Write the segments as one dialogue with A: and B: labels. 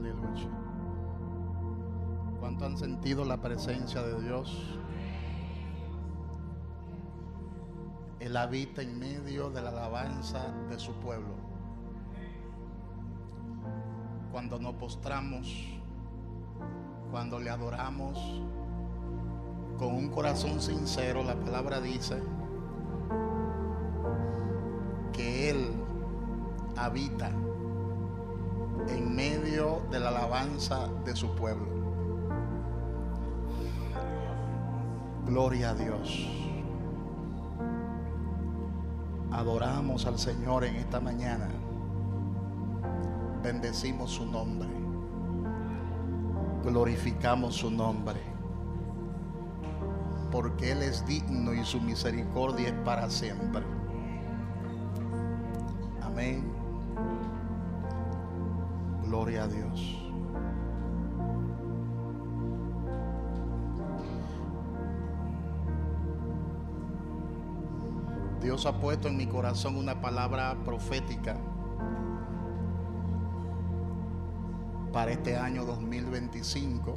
A: Aleluya. ¿Cuánto han sentido la presencia de Dios? Él habita en medio de la alabanza de su pueblo. Cuando nos postramos, cuando le adoramos con un corazón sincero, la palabra dice que Él habita en medio de la alabanza de su pueblo. Gloria a Dios. Adoramos al Señor en esta mañana. Bendecimos su nombre. Glorificamos su nombre. Porque Él es digno y su misericordia es para siempre. Amén. Gloria a Dios. Dios ha puesto en mi corazón una palabra profética para este año 2025.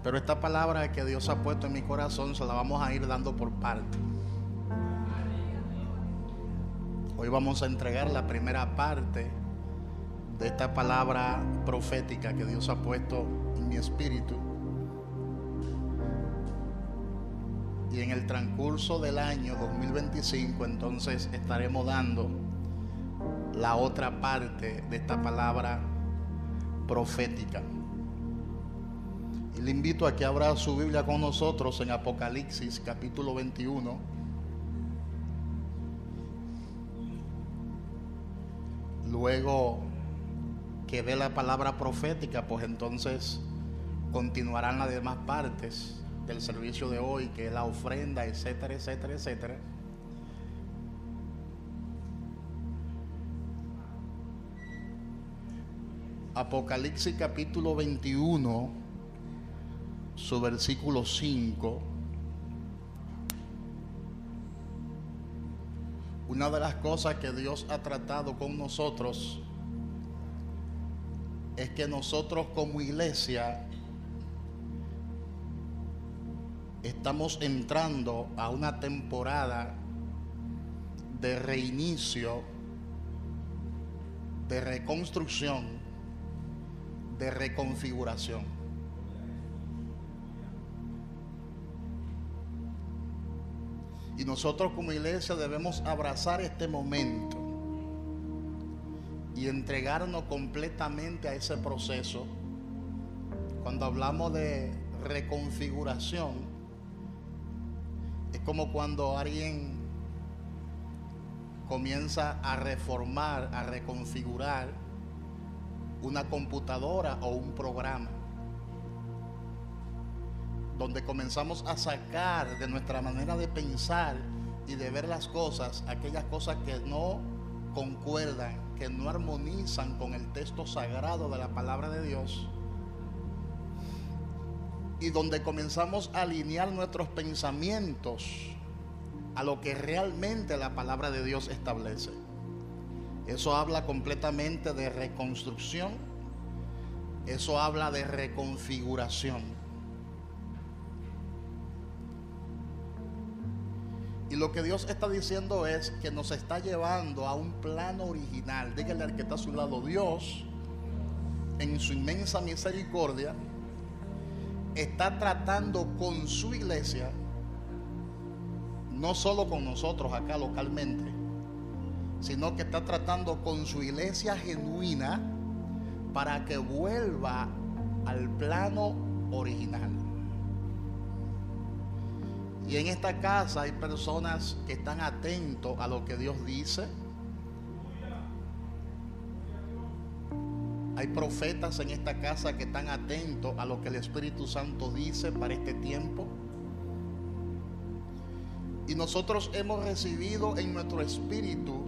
A: Pero esta palabra que Dios ha puesto en mi corazón se la vamos a ir dando por parte. Hoy vamos a entregar la primera parte de esta palabra profética que Dios ha puesto en mi espíritu. Y en el transcurso del año 2025 entonces estaremos dando la otra parte de esta palabra profética. Y le invito a que abra su Biblia con nosotros en Apocalipsis capítulo 21. Luego que dé la palabra profética, pues entonces continuarán las demás partes del servicio de hoy, que es la ofrenda, etcétera, etcétera, etcétera. Apocalipsis capítulo 21, su versículo 5. Una de las cosas que Dios ha tratado con nosotros es que nosotros como iglesia estamos entrando a una temporada de reinicio, de reconstrucción, de reconfiguración. Y nosotros como iglesia debemos abrazar este momento y entregarnos completamente a ese proceso. Cuando hablamos de reconfiguración, es como cuando alguien comienza a reformar, a reconfigurar una computadora o un programa, donde comenzamos a sacar de nuestra manera de pensar y de ver las cosas, aquellas cosas que no concuerdan, que no armonizan con el texto sagrado de la palabra de Dios, y donde comenzamos a alinear nuestros pensamientos a lo que realmente la palabra de Dios establece. Eso habla completamente de reconstrucción, eso habla de reconfiguración. Y lo que Dios está diciendo es que nos está llevando a un plano original. Dígale al que está a su lado: Dios, en su inmensa misericordia, está tratando con su iglesia, no solo con nosotros acá localmente, sino que está tratando con su iglesia genuina para que vuelva al plano original. Y en esta casa hay personas que están atentos a lo que Dios dice. Hay profetas en esta casa que están atentos a lo que el Espíritu Santo dice para este tiempo. Y nosotros hemos recibido en nuestro espíritu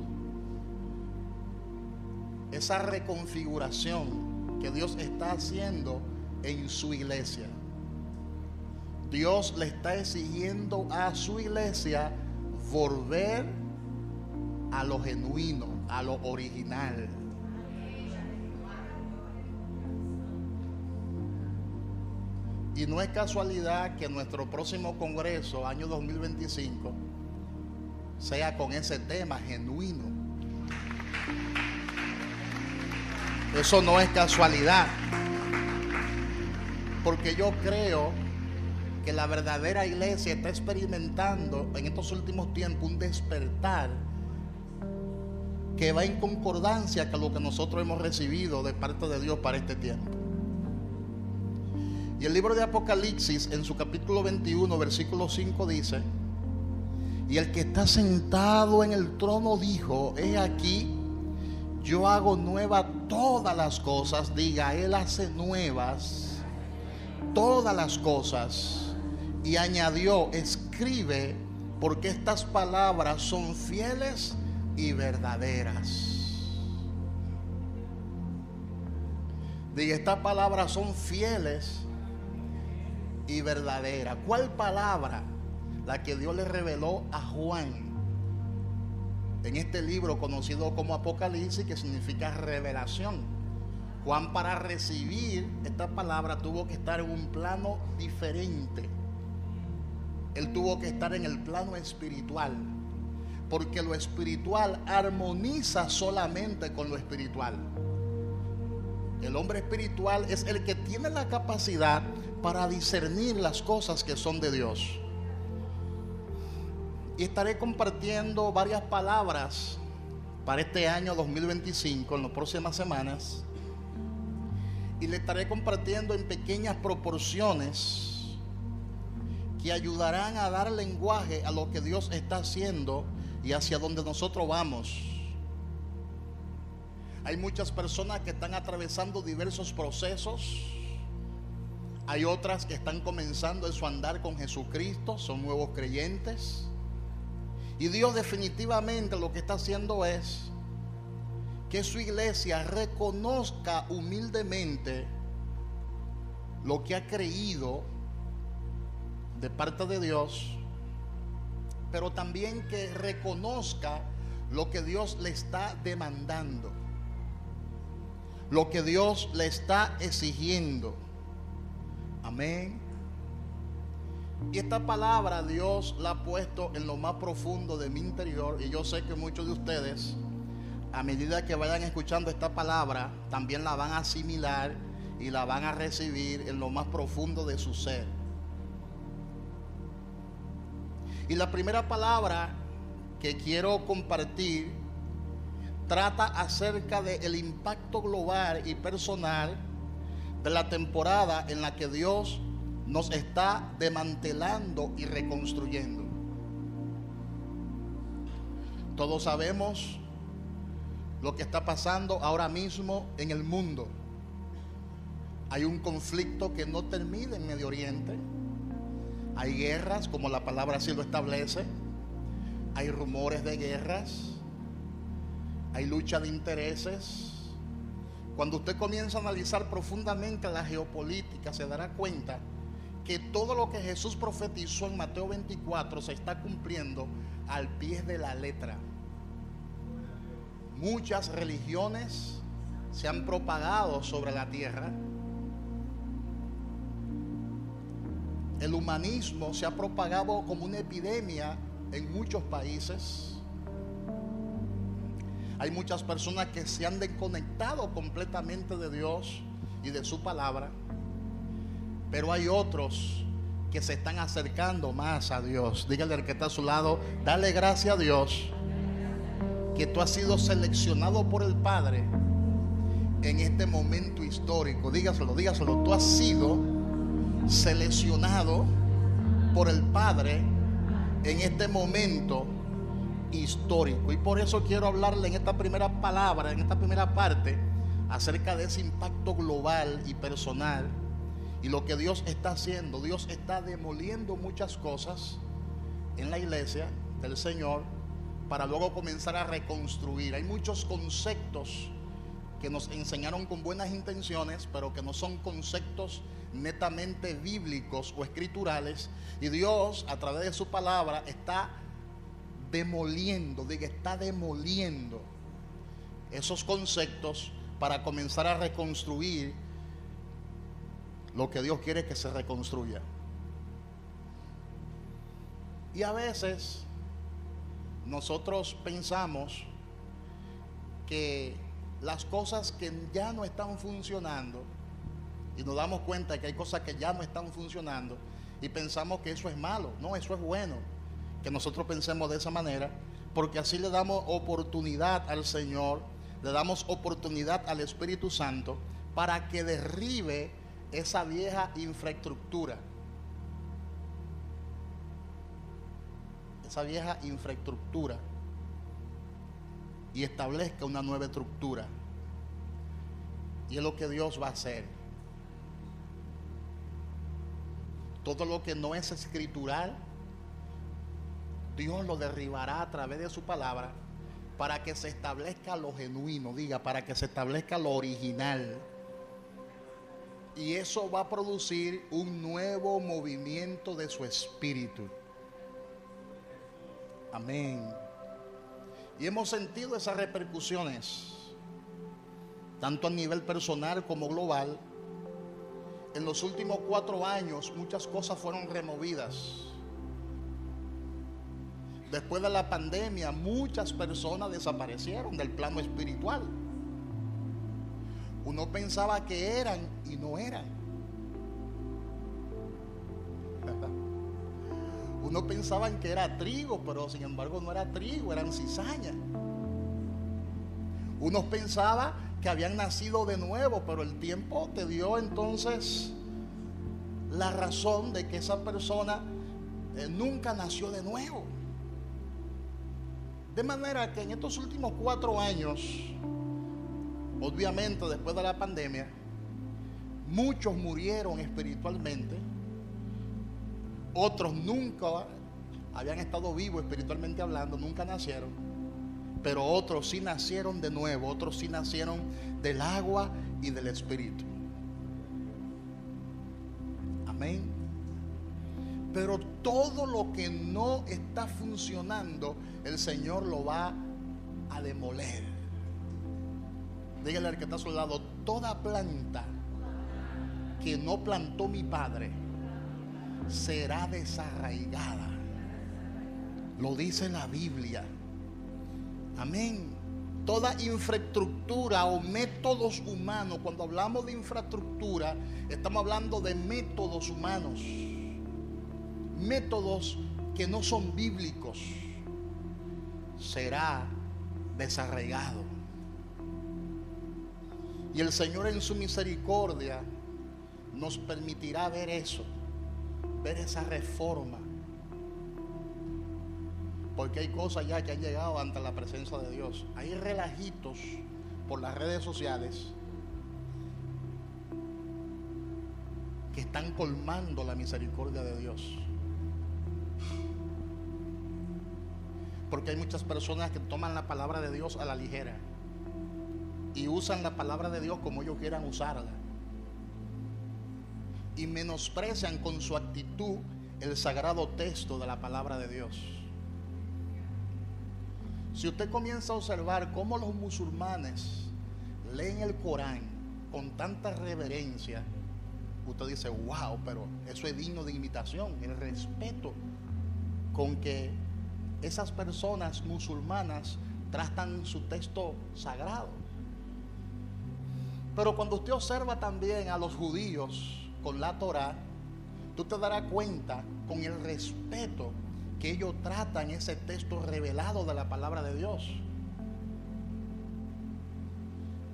A: esa reconfiguración que Dios está haciendo en su iglesia. Dios le está exigiendo a su iglesia volver a lo genuino, a lo original. Y no es casualidad que nuestro próximo congreso, año 2025, sea con ese tema genuino. Eso no es casualidad, porque yo creo que la verdadera iglesia está experimentando en estos últimos tiempos un despertar que va en concordancia con lo que nosotros hemos recibido de parte de Dios para este tiempo. Y el libro de Apocalipsis, en su capítulo 21, versículo 5 dice: y el que está sentado en el trono dijo: he aquí, yo hago nuevas todas las cosas. Diga, Él hace nuevas todas las cosas. Y añadió: escribe, porque estas palabras son fieles y verdaderas. Diga, estas palabras son fieles y verdaderas. ¿Cuál palabra? La que Dios le reveló a Juan en este libro conocido como Apocalipsis, que significa revelación. Juan, para recibir esta palabra, tuvo que estar en un plano diferente. Él tuvo que estar en el plano espiritual, porque lo espiritual armoniza solamente con lo espiritual. El hombre espiritual es el que tiene la capacidad para discernir las cosas que son de Dios. Y estaré compartiendo varias palabras para este año 2025 en las próximas semanas. Y le estaré compartiendo en pequeñas proporciones que ayudarán a dar lenguaje a lo que Dios está haciendo y hacia donde nosotros vamos. Hay muchas personas que están atravesando diversos procesos. Hay otras que están comenzando en su andar con Jesucristo, son nuevos creyentes. Y Dios definitivamente lo que está haciendo es que su iglesia reconozca humildemente lo que ha creído de parte de Dios, pero también que reconozca lo que Dios le está demandando, lo que Dios le está exigiendo. Amén. Y esta palabra Dios la ha puesto en lo más profundo de mi interior, y yo sé que muchos de ustedes, a medida que vayan escuchando esta palabra, también la van a asimilar y la van a recibir en lo más profundo de su ser. Y la primera palabra que quiero compartir trata acerca del impacto global y personal de la temporada en la que Dios nos está desmantelando y reconstruyendo. Todos sabemos lo que está pasando ahora mismo en el mundo. Hay un conflicto que no termina en Medio Oriente. Hay guerras, como la palabra así lo establece. Hay rumores de guerras. Hay lucha de intereses. Cuando usted comienza a analizar profundamente la geopolítica, se dará cuenta que todo lo que Jesús profetizó en Mateo 24 se está cumpliendo al pie de la letra. Muchas religiones se han propagado sobre la tierra. El humanismo se ha propagado como una epidemia en muchos países. Hay muchas personas que se han desconectado completamente de Dios y de su palabra. Pero hay otros que se están acercando más a Dios. Dígale al que está a su lado: dale gracias a Dios que tú has sido seleccionado por el Padre en este momento histórico. Dígaselo, dígaselo. Tú has sido seleccionado por el Padre en este momento histórico. Y por eso quiero hablarle en esta primera palabra, en esta primera parte, acerca de ese impacto global y personal y lo que Dios está haciendo. Dios está demoliendo muchas cosas en la iglesia del Señor para luego comenzar a reconstruir. Hay muchos conceptos que nos enseñaron con buenas intenciones, pero que no son conceptos netamente bíblicos o escriturales, y Dios a través de su palabra está demoliendo, diga, está demoliendo esos conceptos para comenzar a reconstruir lo que Dios quiere que se reconstruya. Y a veces nosotros pensamos que las cosas que ya no están funcionando, y nos damos cuenta de que hay cosas que ya no están funcionando, y pensamos que eso es malo. No, eso es bueno, que nosotros pensemos de esa manera, porque así le damos oportunidad al Señor, le damos oportunidad al Espíritu Santo para que derribe esa vieja infraestructura. Esa vieja infraestructura y establezca una nueva estructura. Y es lo que Dios va a hacer. Todo lo que no es escritural, Dios lo derribará a través de su palabra para que se establezca lo genuino, diga, para que se establezca lo original. Y eso va a producir un nuevo movimiento de su espíritu. Amén. Y hemos sentido esas repercusiones, tanto a nivel personal como global. En los últimos 4 años muchas cosas fueron removidas. Después de la pandemia, muchas personas desaparecieron del plano espiritual. Uno pensaba que eran y no eran. Uno pensaba que era trigo, pero sin embargo no era trigo, eran cizaña. Unos pensaban que habían nacido de nuevo, pero el tiempo te dio entonces la razón de que esa persona nunca nació de nuevo. De manera que en estos últimos 4 años, obviamente después de la pandemia, muchos murieron espiritualmente. Otros nunca habían estado vivos espiritualmente hablando, nunca nacieron. Pero otros sí nacieron de nuevo, otros sí nacieron del agua y del Espíritu. Amén. Pero todo lo que no está funcionando, el Señor lo va a demoler. Dígale al que está a su lado: toda planta que no plantó mi Padre será desarraigada. Lo dice la Biblia. Amén. Toda infraestructura o métodos humanos, cuando hablamos de infraestructura, estamos hablando de métodos humanos, métodos que no son bíblicos, será desarraigado. Y el Señor en su misericordia nos permitirá ver eso, ver esa reforma. Porque hay cosas ya que han llegado ante la presencia de Dios. Hay relajitos por las redes sociales que están colmando la misericordia de Dios. Porque hay muchas personas que toman la palabra de Dios a la ligera y usan la palabra de Dios como ellos quieran usarla, y menosprecian con su actitud el sagrado texto de la palabra de Dios. Si usted comienza a observar cómo los musulmanes leen el Corán con tanta reverencia, usted dice: wow, pero eso es digno de imitación. El respeto con que esas personas musulmanas tratan su texto sagrado. Pero cuando usted observa también a los judíos con la Torá, tú te darás cuenta con el respeto que ellos tratan ese texto revelado de la palabra de Dios.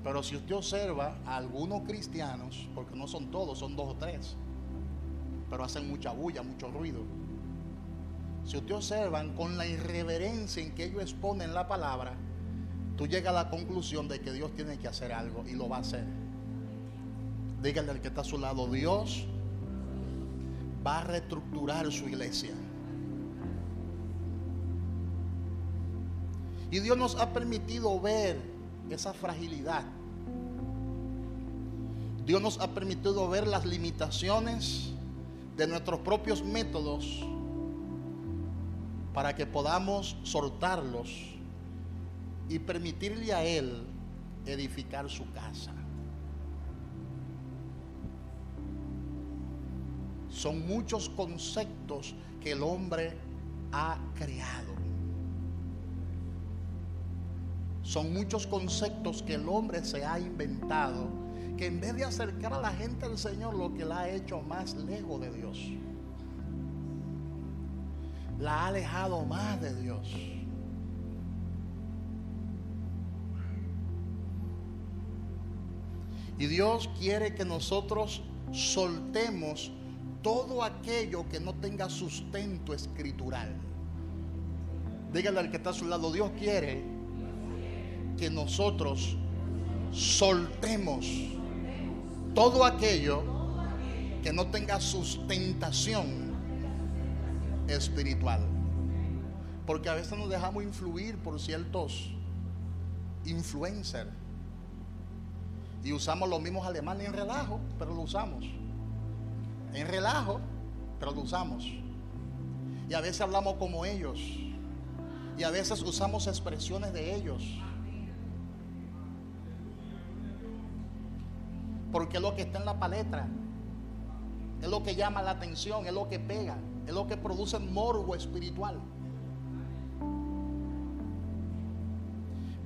A: Pero si usted observa a algunos cristianos, porque no son todos, son 2 o 3, pero hacen mucha bulla, mucho ruido. Si usted observan con la irreverencia en que ellos exponen la palabra, tú llegas a la conclusión de que Dios tiene que hacer algo, y lo va a hacer. Dígale al que está a su lado: Dios va a reestructurar su iglesia. Y Dios nos ha permitido ver esa fragilidad. Dios nos ha permitido ver las limitaciones de nuestros propios métodos para que podamos soltarlos y permitirle a Él edificar su casa. Son muchos conceptos que el hombre ha creado. Son muchos conceptos que el hombre se ha inventado, que en vez de acercar a la gente al Señor, lo que la ha hecho más lejos de Dios. La ha alejado más de Dios. Y Dios quiere que nosotros soltemos todo aquello que no tenga sustento escritural. Dígale al que está a su lado, Dios quiere que nosotros soltemos todo aquello que no tenga sustentación espiritual. Porque a veces nos dejamos influir por ciertos influencers y usamos los mismos alemanes en relajo, pero lo usamos. En relajo, pero lo usamos. Y a veces hablamos como ellos. Y a veces usamos expresiones de ellos. Porque es lo que está en la palestra. Es lo que llama la atención, es lo que pega, es lo que produce morbo espiritual.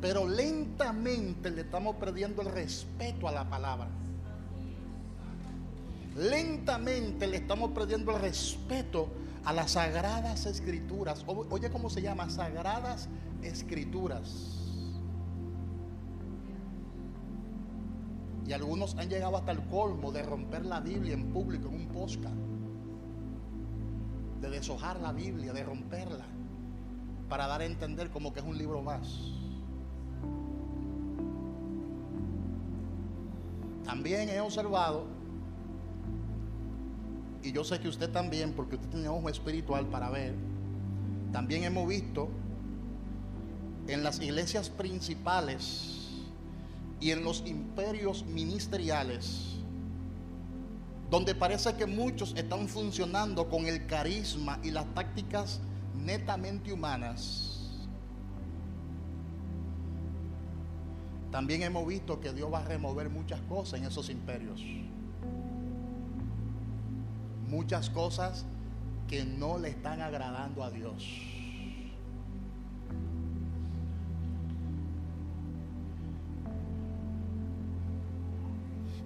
A: Pero lentamente le estamos perdiendo el respeto a la palabra. Lentamente le estamos perdiendo el respeto a las sagradas escrituras. Oye, ¿cómo se llama? Sagradas escrituras. Y algunos han llegado hasta el colmo de romper la Biblia en público, en un podcast, de deshojar la Biblia, de romperla, para dar a entender como que es un libro más. También he observado, y yo sé que usted también, porque usted tiene ojo espiritual para ver, también hemos visto en las iglesias principales y en los imperios ministeriales, donde parece que muchos están funcionando con el carisma y las tácticas netamente humanas. También hemos visto que Dios va a remover muchas cosas en esos imperios. Muchas cosas que no le están agradando a Dios.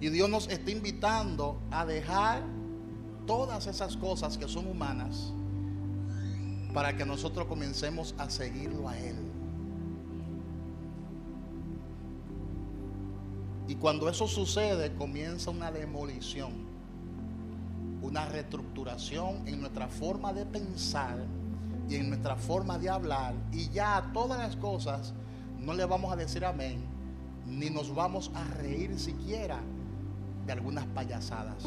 A: Y Dios nos está invitando a dejar todas esas cosas que son humanas para que nosotros comencemos a seguirlo a Él. Y cuando eso sucede, comienza una demolición, una reestructuración en nuestra forma de pensar y en nuestra forma de hablar. Y ya a todas las cosas no le vamos a decir amén, ni nos vamos a reír siquiera de algunas payasadas.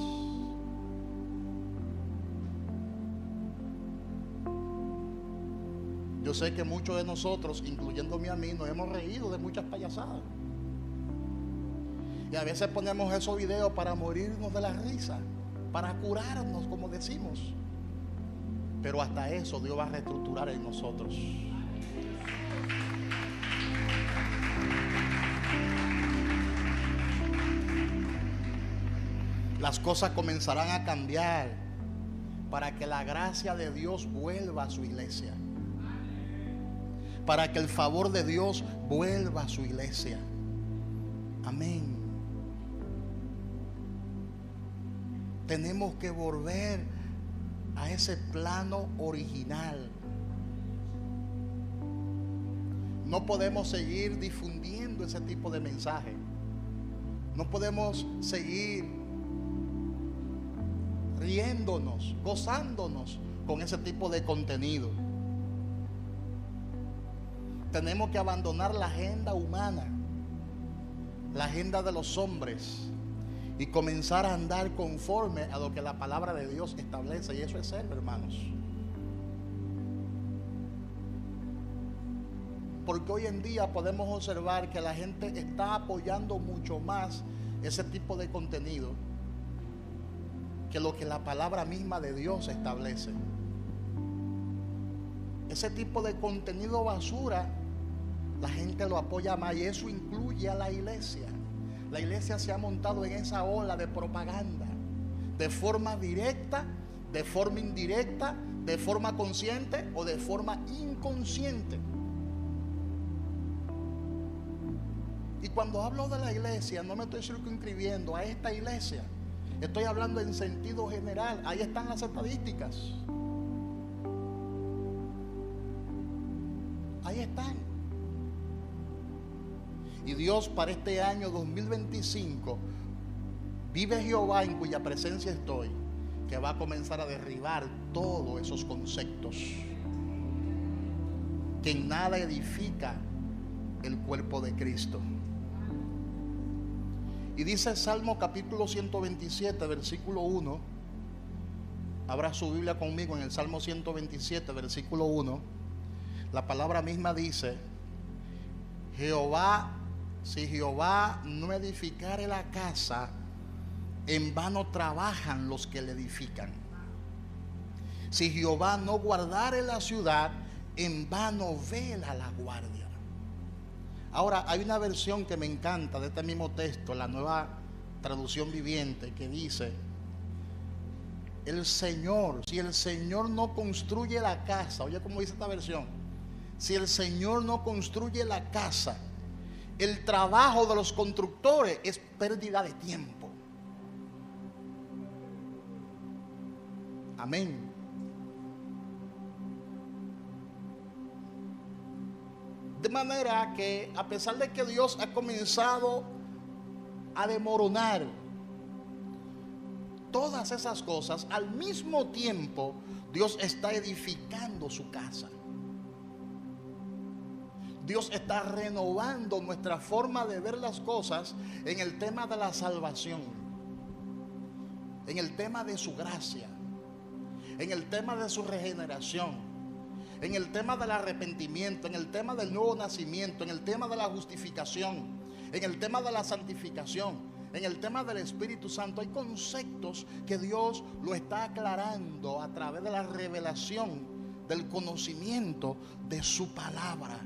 A: Yo sé que muchos de nosotros, incluyéndome a mí, nos hemos reído de muchas payasadas. Y a veces ponemos esos videos para morirnos de la risa, para curarnos, como decimos. Pero hasta eso Dios va a reestructurar en nosotros. Las cosas comenzarán a cambiar para que la gracia de Dios vuelva a su iglesia, para que el favor de Dios vuelva a su iglesia. Amén. Tenemos que volver a ese plano original. No podemos seguir difundiendo ese tipo de mensaje. No podemos seguir riéndonos, gozándonos con ese tipo de contenido. Tenemos que abandonar la agenda humana, la agenda de los hombres, y comenzar a andar conforme a lo que la palabra de Dios establece. Y eso es ser, hermanos. Porque hoy en día podemos observar que la gente está apoyando mucho más ese tipo de contenido que lo que la palabra misma de Dios establece. ese tipo de contenido basura, la gente lo apoya más, y eso incluye a la iglesia. La iglesia se ha montado en esa ola de propaganda, de forma directa, de forma indirecta, de forma consciente o de forma inconsciente. Y cuando hablo de la iglesia, no me estoy circunscribiendo a esta iglesia, estoy hablando en sentido general. Ahí están las estadísticas, ahí están. Y Dios, para este año 2025, vive Jehová en cuya presencia estoy, que va a comenzar a derribar todos esos conceptos que en nada edifica el cuerpo de Cristo. Y dice Salmo capítulo 127, versículo 1. Abra su Biblia conmigo en el Salmo 127, versículo 1. La palabra misma dice: Jehová, si Jehová no edificare la casa, en vano trabajan los que le edifican. Si Jehová no guardare la ciudad, en vano vela la guardia. Ahora, hay una versión que me encanta de este mismo texto, la Nueva Traducción Viviente, que dice: el Señor, si el Señor no construye la casa, oye cómo dice esta versión, si el Señor no construye la casa, el trabajo de los constructores es pérdida de tiempo. Amén. De manera que, a pesar de que Dios ha comenzado a demoronar todas esas cosas, al mismo tiempo Dios está edificando su casa. Dios está renovando nuestra forma de ver las cosas en el tema de la salvación, en el tema de su gracia, en el tema de su regeneración, en el tema del arrepentimiento, en el tema del nuevo nacimiento, en el tema de la justificación, en el tema de la santificación, en el tema del Espíritu Santo. Hay conceptos que Dios lo está aclarando a través de la revelación, del conocimiento de su palabra.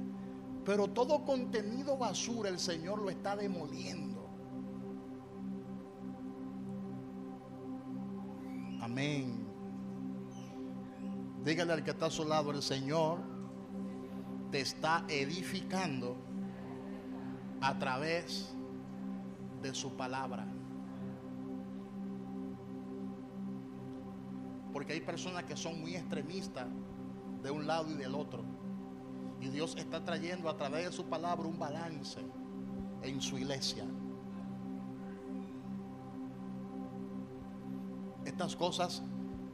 A: Pero todo contenido basura el Señor lo está demoliendo. Amén. Dígale al que está a su lado: el Señor te está edificando a través de su palabra. Porque hay personas que son muy extremistas de un lado y del otro. Y Dios está trayendo a través de su palabra un balance en su iglesia. Estas cosas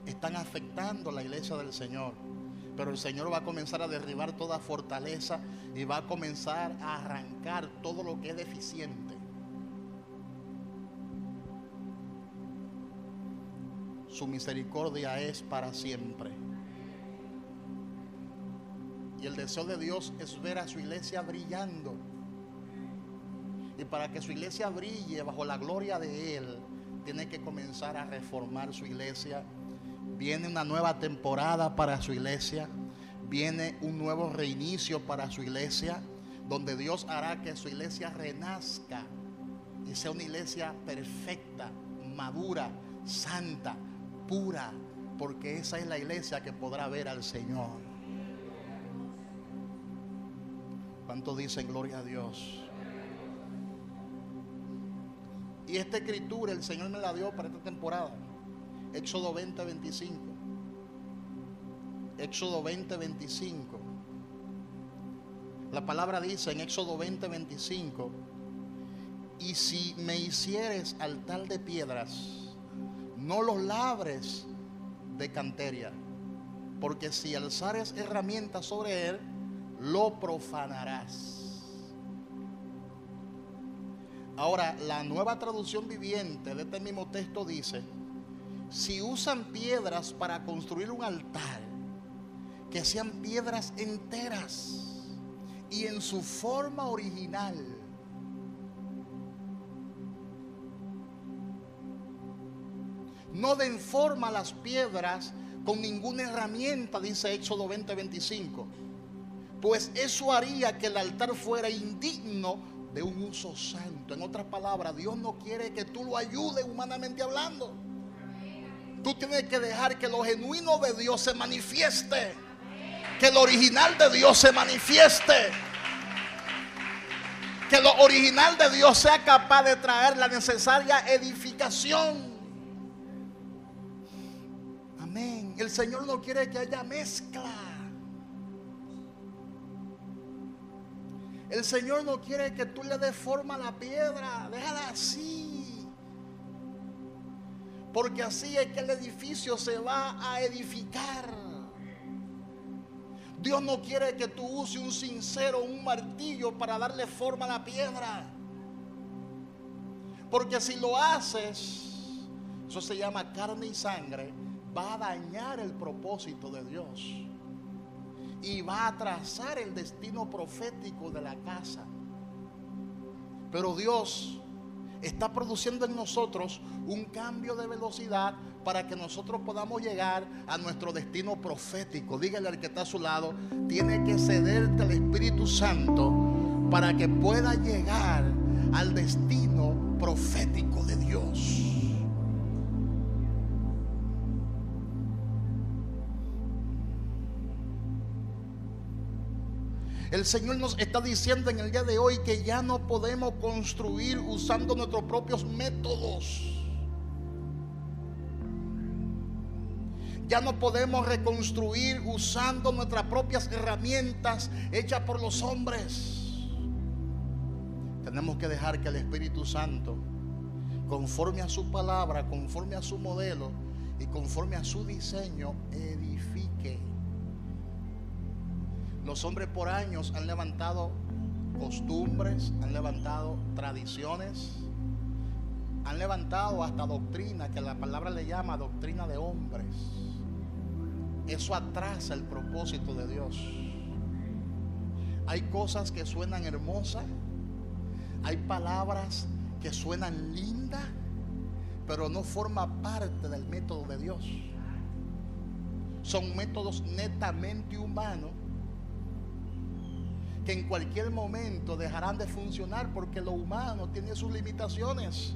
A: están afectando la iglesia del Señor, pero el Señor va a comenzar a derribar toda fortaleza y va a comenzar a arrancar todo lo que es deficiente. Su misericordia es para siempre. Y el deseo de Dios es ver a su iglesia brillando. Y para que su iglesia brille bajo la gloria de Él, tiene que comenzar a reformar su iglesia. Viene una nueva temporada para su iglesia. Viene un nuevo reinicio para su iglesia, donde Dios hará que su iglesia renazca y sea una iglesia perfecta, madura, santa, pura, porque esa es la iglesia que podrá ver al Señor. ¿Cuántos dicen gloria a Dios? Y esta escritura el Señor me la dio para esta temporada. Éxodo 20:25. Éxodo 20:25. La palabra dice en Éxodo 20:25: y si me hicieres altar de piedras, no los labres de canteria, porque si alzares herramientas sobre él, lo profanarás. Ahora, la Nueva Traducción Viviente de este mismo texto dice: si usan piedras para construir un altar, que sean piedras enteras y en su forma original. No den forma a las piedras con ninguna herramienta, dice Éxodo 20:25, pues eso haría que el altar fuera indigno de un uso santo. En otras palabras, Dios no quiere que tú lo ayudes humanamente hablando. Tú tienes que dejar que lo genuino de Dios se manifieste, que lo original de Dios se manifieste, que lo original de Dios sea capaz de traer la necesaria edificación. Amén. El Señor no quiere que haya mezcla. El Señor no quiere que tú le des forma a la piedra. Déjala así, porque así es que el edificio se va a edificar. Dios no quiere que tú uses un cincero o un martillo para darle forma a la piedra, porque si lo haces, eso se llama carne y sangre, va a dañar el propósito de Dios y va a trazar el destino profético de la casa. Pero Dios está produciendo en nosotros un cambio de velocidad para que nosotros podamos llegar a nuestro destino profético. Dígale al que está a su lado: tiene que cederte al Espíritu Santo para que pueda llegar al destino profético de Dios. El Señor nos está diciendo en el día de hoy que ya no podemos construir usando nuestros propios métodos. Ya no podemos reconstruir usando nuestras propias herramientas hechas por los hombres. Tenemos que dejar que el Espíritu Santo, conforme a su palabra, conforme a su modelo y conforme a su diseño, edifique. Los hombres por años han levantado costumbres, han levantado tradiciones, han levantado hasta doctrina, que la palabra le llama doctrina de hombres. Eso atrasa el propósito de Dios. Hay cosas que suenan hermosas, hay palabras que suenan lindas, pero no forma parte del método de Dios. Son métodos netamente humanos que en cualquier momento dejarán de funcionar, porque lo humano tiene sus limitaciones,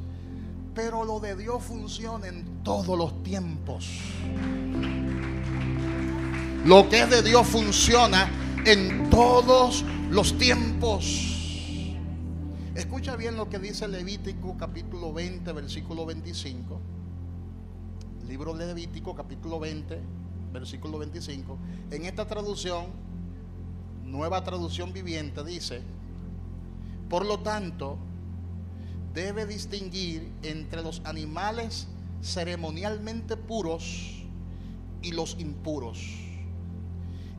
A: pero lo de Dios funciona en todos los tiempos. Lo que es de Dios funciona en todos los tiempos. Escucha bien lo que dice Levítico capítulo 20 versículo 25. Libro de Levítico capítulo 20 versículo 25. En esta traducción, Nueva Traducción Viviente, dice: por lo tanto, debe distinguir entre los animales ceremonialmente puros y los impuros,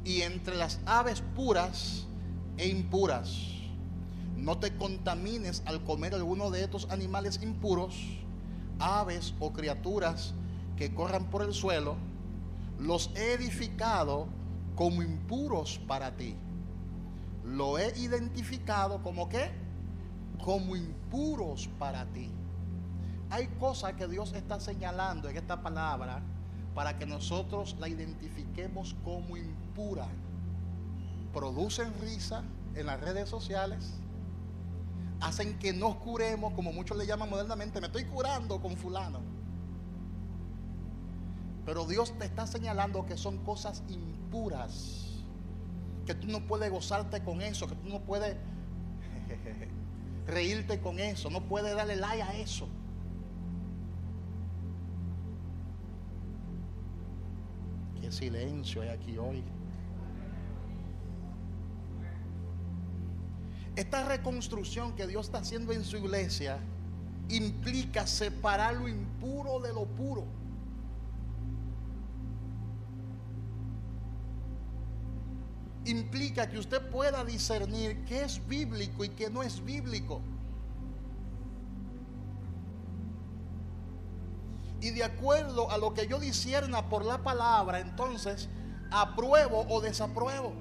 A: y entre las aves puras e impuras. No te contamines al comer alguno de estos animales impuros, aves o criaturas que corran por el suelo. Los he edificado como impuros para ti. Lo he identificado como ¿qué? Como impuros para ti. Hay cosas que Dios está señalando en esta palabra para que nosotros la identifiquemos como impura. Producen risa en las redes sociales, hacen que nos curemos, como muchos le llaman modernamente: me estoy curando con fulano. Pero Dios te está señalando que son cosas impuras, que tú no puedes gozarte con eso, que tú no puedes reírte con eso, no puedes darle like a eso. Qué silencio hay aquí hoy. Esta reconstrucción que Dios está haciendo en su iglesia implica separar lo impuro de lo puro. Implica que usted pueda discernir qué es bíblico y qué no es bíblico. Y de acuerdo a lo que yo discierna por la palabra, entonces apruebo o desapruebo.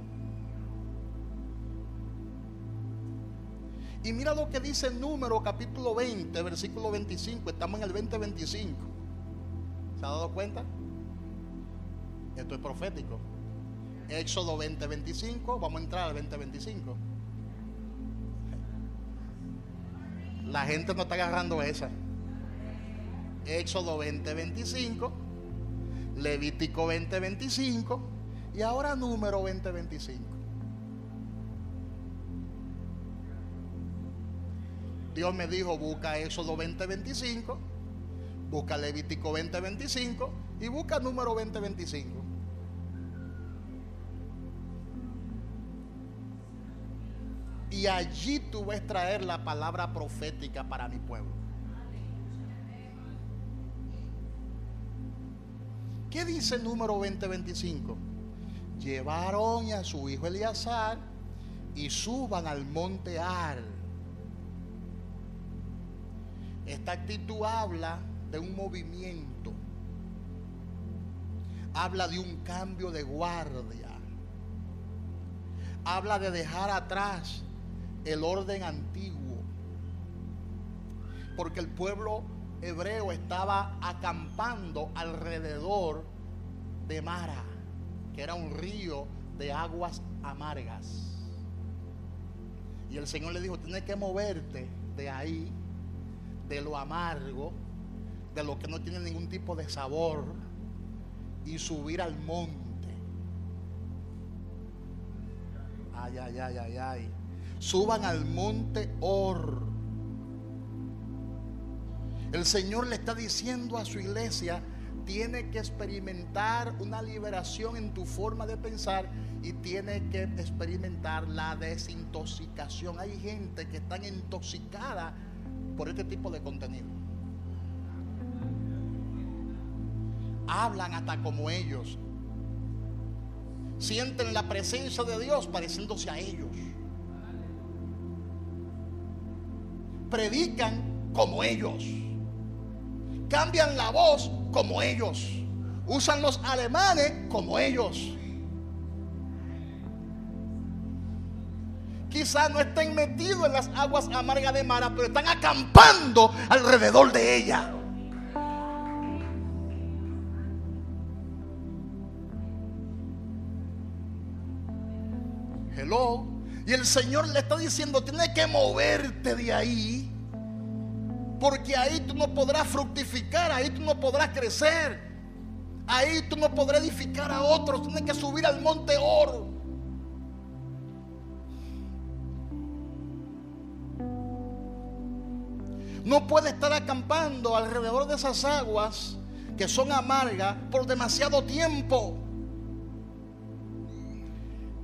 A: Y mira lo que dice en Número capítulo 20 versículo 25. Estamos en el 20:25. ¿Se ha dado cuenta? Esto es profético. Éxodo 20:25, vamos a entrar al 20:25. La gente no está agarrando esa. Éxodo 20:25, Levítico 20:25 y ahora Número 20:25. Dios me dijo: busca Éxodo 20:25, busca Levítico 20:25 y busca Número 20:25. Y allí tú vas a traer la palabra profética para mi pueblo. ¿Qué dice el Número 20:25? Llevaron a su hijo Eleazar y suban al monte Ar. Esta actitud habla de un movimiento, habla de un cambio de guardia, habla de dejar atrás el orden antiguo, porque el pueblo hebreo estaba acampando alrededor de Mara, que era un río de aguas amargas. Y el Señor le dijo: tienes que moverte de ahí, de lo amargo, de lo que no tiene ningún tipo de sabor, y subir al monte. Ay, ay, ay, ay, ay. Suban al monte Or. El Señor le está diciendo a su iglesia: tiene que experimentar una liberación en tu forma de pensar y tiene que experimentar la desintoxicación. Hay gente que está intoxicada por este tipo de contenido. Hablan hasta como ellos, sienten la presencia de Dios pareciéndose a ellos, predican como ellos, cambian la voz como ellos, usan los alemanes como ellos. Quizás no estén metidos en las aguas amargas de Mara, pero están acampando alrededor de ella. Hello. Y el Señor le está diciendo: tienes que moverte de ahí, porque ahí tú no podrás fructificar, ahí tú no podrás crecer, ahí tú no podrás edificar a otros. Tienes que subir al monte Or. No puedes estar acampando alrededor de esas aguas que son amargas por demasiado tiempo.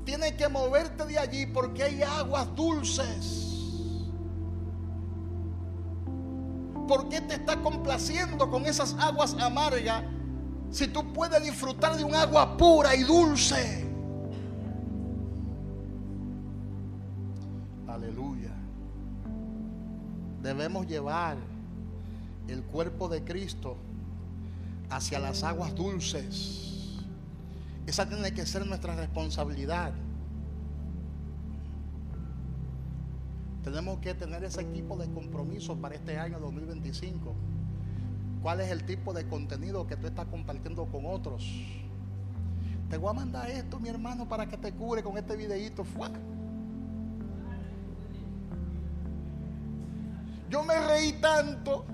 A: Tienes que moverte de allí porque hay aguas dulces. ¿Por qué te estás complaciendo con esas aguas amargas si tú puedes disfrutar de un agua pura y dulce? Aleluya. Debemos llevar el cuerpo de Cristo hacia las aguas dulces. Esa tiene que ser nuestra responsabilidad. Tenemos que tener ese tipo de compromiso para este año 2025. ¿Cuál es el tipo de contenido que tú estás compartiendo con otros? Te voy a mandar esto, mi hermano, para que te cure con este videíto. ¡Fua! Yo me reí tanto.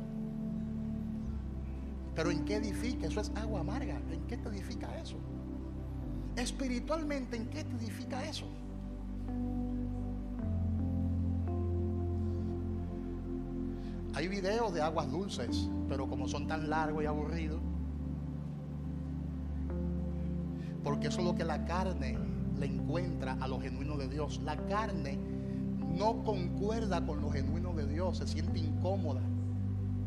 A: Pero ¿en qué edifica? Eso es agua amarga. ¿En qué te edifica eso? Espiritualmente, ¿en qué te edifica eso? Hay videos de aguas dulces, pero como son tan largos y aburridos, porque eso es lo que la carne le encuentra a lo genuino de Dios. La carne no concuerda con lo genuino de Dios, se siente incómoda,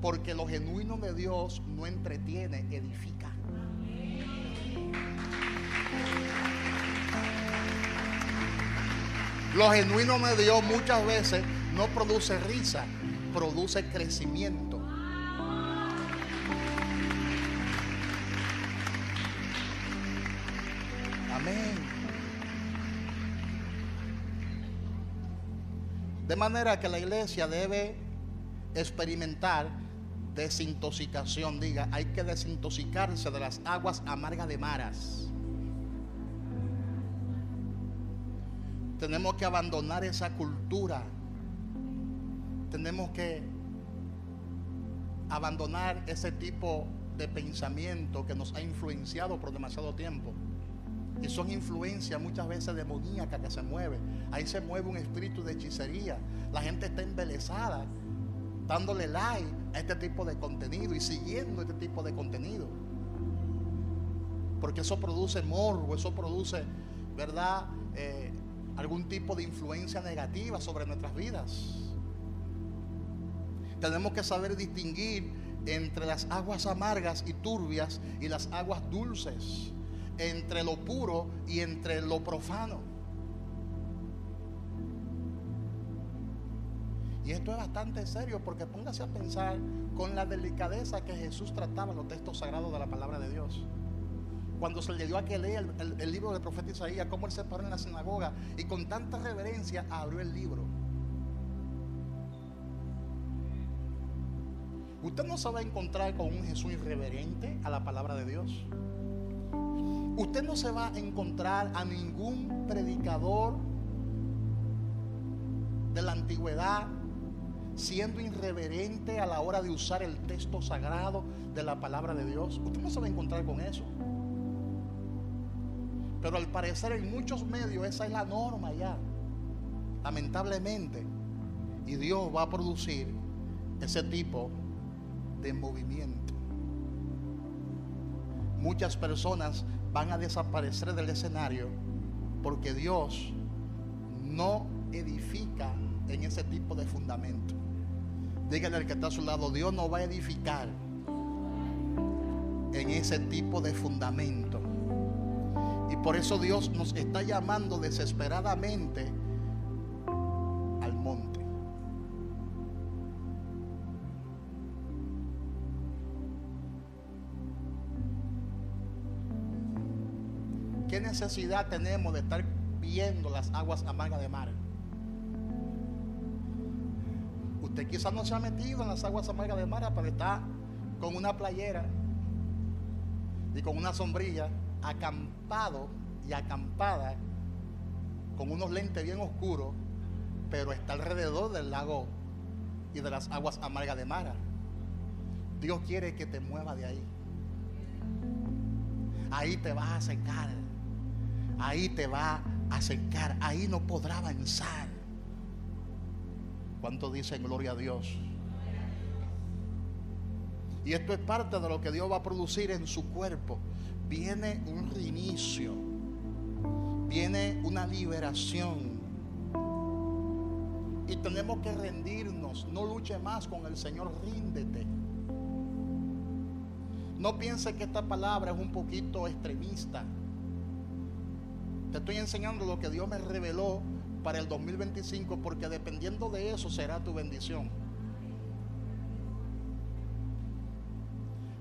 A: porque lo genuino de Dios no entretiene, edifica. Lo genuino de Dios muchas veces no produce risa, produce crecimiento. Amén. De manera que la iglesia debe experimentar desintoxicación. Diga, hay que desintoxicarse de las aguas amargas de Maras. Tenemos que abandonar esa cultura. Tenemos que abandonar ese tipo de pensamiento que nos ha influenciado por demasiado tiempo. Y son influencias muchas veces demoníacas que se mueven. Ahí se mueve un espíritu de hechicería. La gente está embelesada dándole like a este tipo de contenido y siguiendo este tipo de contenido, porque eso produce morbo, eso produce, ¿verdad?, algún tipo de influencia negativa sobre nuestras vidas. Tenemos que saber distinguir entre las aguas amargas y turbias y las aguas dulces, entre lo puro y entre lo profano. Y esto es bastante serio, porque póngase a pensar con la delicadeza que Jesús trataba en los textos sagrados de la palabra de Dios. Cuando se le dio a que lea el libro del profeta Isaías, cómo él se paró en la sinagoga y con tanta reverencia abrió el libro. Usted no se va a encontrar con un Jesús irreverente a la palabra de Dios. Usted no se va a encontrar a ningún predicador de la antigüedad siendo irreverente a la hora de usar el texto sagrado de la palabra de Dios. Usted no se va a encontrar con eso. Pero al parecer en muchos medios esa es la norma ya, lamentablemente. Y Dios va a producir ese tipo de movimiento. Muchas personas van a desaparecer del escenario porque Dios no edifica en ese tipo de fundamento. Dígale al que está a su lado: Dios no va a edificar en ese tipo de fundamento. Y por eso Dios nos está llamando desesperadamente al monte. ¿Qué necesidad tenemos de estar viendo las aguas amargas de mar? Usted quizás no se ha metido en las aguas amargas de mar, pero está con una playera y con una sombrilla, acampado y acampada, con unos lentes bien oscuros, pero está alrededor del lago y de las aguas amargas de Mara. Dios quiere que te muevas de ahí. Ahí te vas a secar. Ahí te va a secar. Ahí no podrá avanzar. ¿Cuánto dicen gloria a Dios? Y esto es parte de lo que Dios va a producir en su cuerpo. Viene un reinicio, viene una liberación. Y tenemos que rendirnos. No luche más con el Señor, ríndete. No piense que esta palabra es un poquito extremista. Te estoy enseñando lo que Dios me reveló para el 2025, porque dependiendo de eso será tu bendición.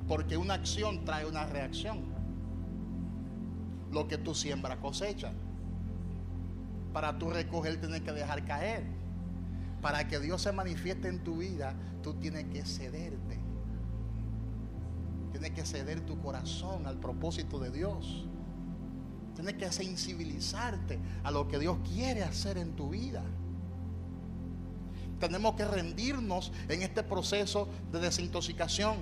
A: Porque una acción trae una reacción. Lo que tú siembras cosecha. Para tú recoger tienes que dejar caer. Para que Dios se manifieste en tu vida, tú tienes que cederte. Tienes que ceder tu corazón al propósito de Dios. Tienes que sensibilizarte a lo que Dios quiere hacer en tu vida. Tenemos que rendirnos en este proceso de desintoxicación.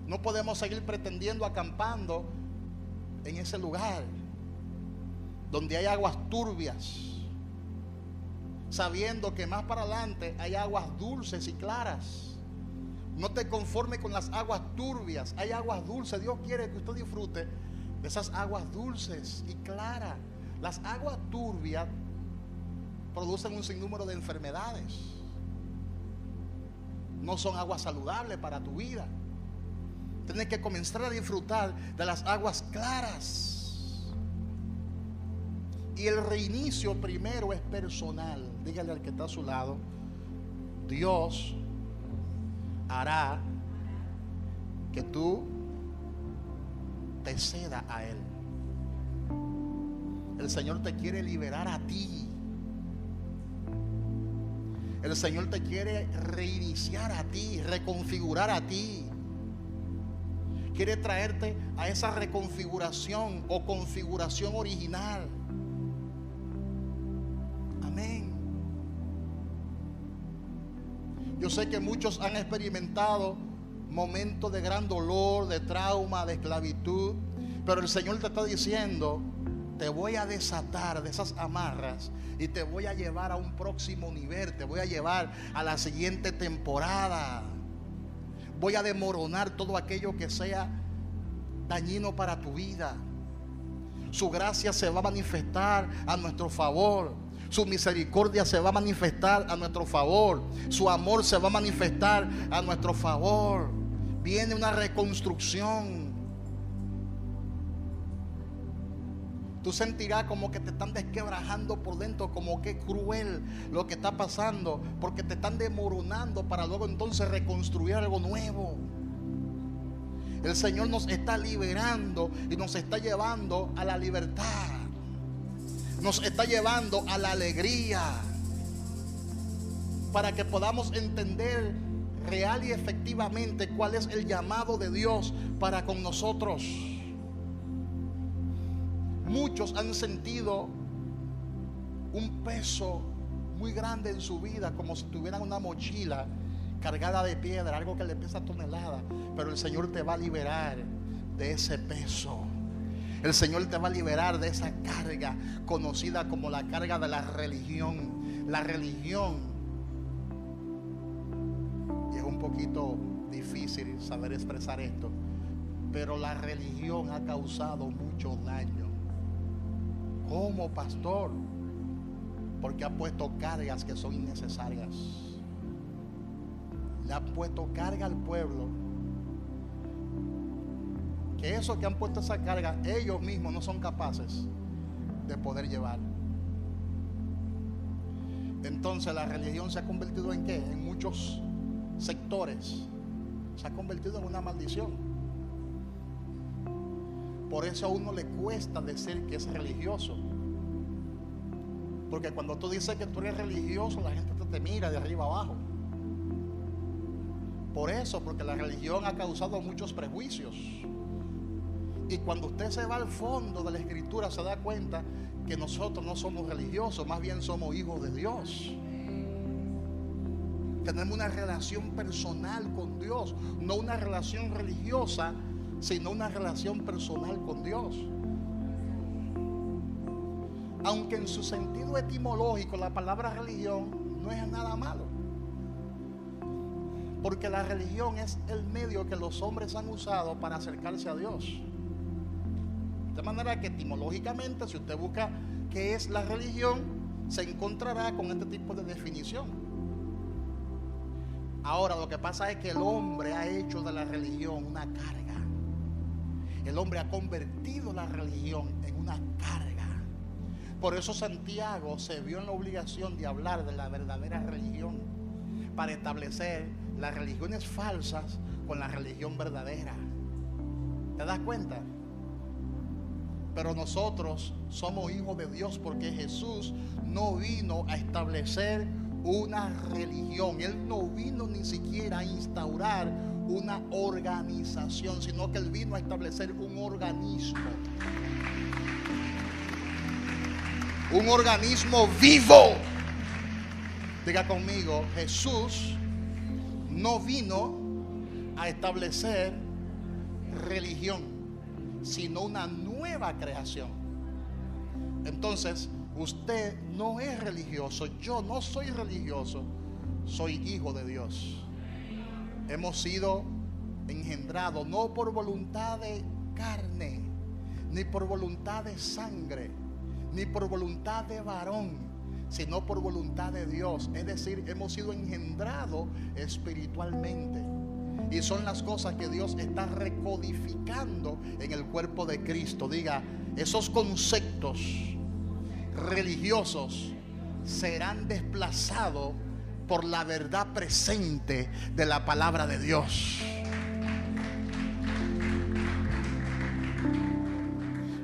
A: No podemos seguir pretendiendo acampando en ese lugar donde hay aguas turbias, sabiendo que más para adelante hay aguas dulces y claras. No te conformes con las aguas turbias, hay aguas dulces. Dios quiere que usted disfrute de esas aguas dulces y claras. Las aguas turbias producen un sinnúmero de enfermedades. No son aguas saludables para tu vida. Tienes que comenzar a disfrutar de las aguas claras. Y el reinicio primero es personal. Dígale al que está a su lado: Dios hará que tú te cedas a Él. El Señor te quiere liberar a ti. El Señor te quiere reiniciar a ti, reconfigurar a ti. Quiere traerte a esa reconfiguración o configuración original. Yo sé que muchos han experimentado momentos de gran dolor, de trauma, de esclavitud, pero el Señor te está diciendo: te voy a desatar de esas amarras y te voy a llevar a un próximo nivel, te voy a llevar a la siguiente temporada. Voy a desmoronar todo aquello que sea dañino para tu vida. Su gracia se va a manifestar a nuestro favor. Su misericordia se va a manifestar a nuestro favor. Su amor se va a manifestar a nuestro favor. Viene una reconstrucción. Tú sentirás como que te están desquebrajando por dentro, como que cruel lo que está pasando, porque te están desmoronando para luego entonces reconstruir algo nuevo. El Señor nos está liberando y nos está llevando a la libertad. Nos está llevando a la alegría, para que podamos entender real y efectivamente cuál es el llamado de Dios para con nosotros. Muchos han sentido un peso muy grande en su vida, como si tuvieran una mochila cargada de piedra, algo que le pesa toneladas. Pero el Señor te va a liberar de ese peso. El Señor te va a liberar de esa carga conocida como la carga de la religión. La religión, y es un poquito difícil saber expresar esto, pero la religión ha causado mucho daño. ¿Cómo, pastor? Porque ha puesto cargas que son innecesarias. Le ha puesto carga al pueblo, que eso que han puesto esa carga, ellos mismos no son capaces de poder llevar. Entonces la religión se ha convertido ¿en qué? En muchos sectores se ha convertido en una maldición. Por eso a uno le cuesta decir que es religioso, porque cuando tú dices que tú eres religioso, la gente te mira de arriba abajo. Por eso, porque la religión ha causado muchos prejuicios. Y cuando usted se va al fondo de la escritura, se da cuenta que nosotros no somos religiosos, más bien somos hijos de Dios. Tenemos una relación personal con Dios, no una relación religiosa, sino una relación personal con Dios. Aunque en su sentido etimológico la palabra religión no es nada malo, porque la religión es el medio que los hombres han usado para acercarse a Dios. De manera que etimológicamente, si usted busca qué es la religión, se encontrará con este tipo de definición. Ahora, lo que pasa es que el hombre ha hecho de la religión una carga. El hombre ha convertido la religión en una carga. Por eso Santiago se vio en la obligación de hablar de la verdadera religión, para establecer las religiones falsas con la religión verdadera. ¿Te das cuenta? Pero nosotros somos hijos de Dios porque Jesús no vino a establecer una religión. Él no vino ni siquiera a instaurar una organización, sino que Él vino a establecer un organismo. Un organismo vivo. Diga conmigo, Jesús no vino a establecer religión, sino una nueva creación. Entonces, usted no es religioso, yo no soy religioso, soy hijo de Dios. Hemos sido engendrados no por voluntad de carne, ni por voluntad de sangre, ni por voluntad de varón, sino por voluntad de Dios. Es decir, hemos sido engendrados espiritualmente. Y son las cosas que Dios está recodificando en el cuerpo de Cristo. Diga, esos conceptos religiosos serán desplazados por la verdad presente de la palabra de Dios.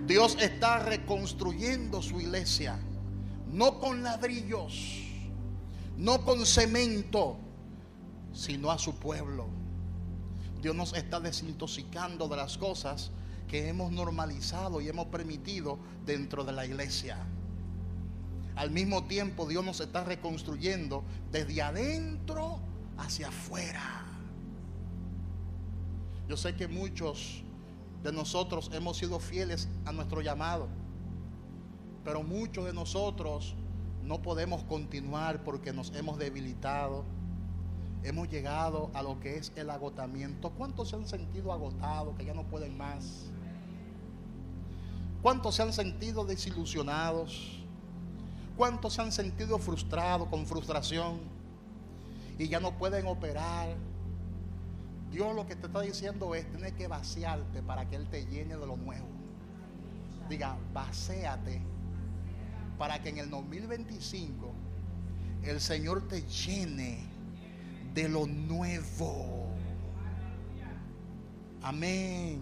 A: Dios está reconstruyendo su iglesia, no con ladrillos, no con cemento, sino a su pueblo. Dios nos está desintoxicando de las cosas que hemos normalizado y hemos permitido dentro de la iglesia. Al mismo tiempo, Dios nos está reconstruyendo desde adentro hacia afuera. Yo sé que muchos de nosotros hemos sido fieles a nuestro llamado, pero muchos de nosotros no podemos continuar porque nos hemos debilitado. Hemos llegado a lo que es el agotamiento. ¿Cuántos se han sentido agotados, que ya no pueden más? ¿Cuántos se han sentido desilusionados? ¿Cuántos se han sentido frustrados, con frustración, y ya no pueden operar? Dios lo que te está diciendo es: tienes que vaciarte para que Él te llene de lo nuevo. Diga, vacéate para que en el 2025 el Señor te llene de lo nuevo. Amén.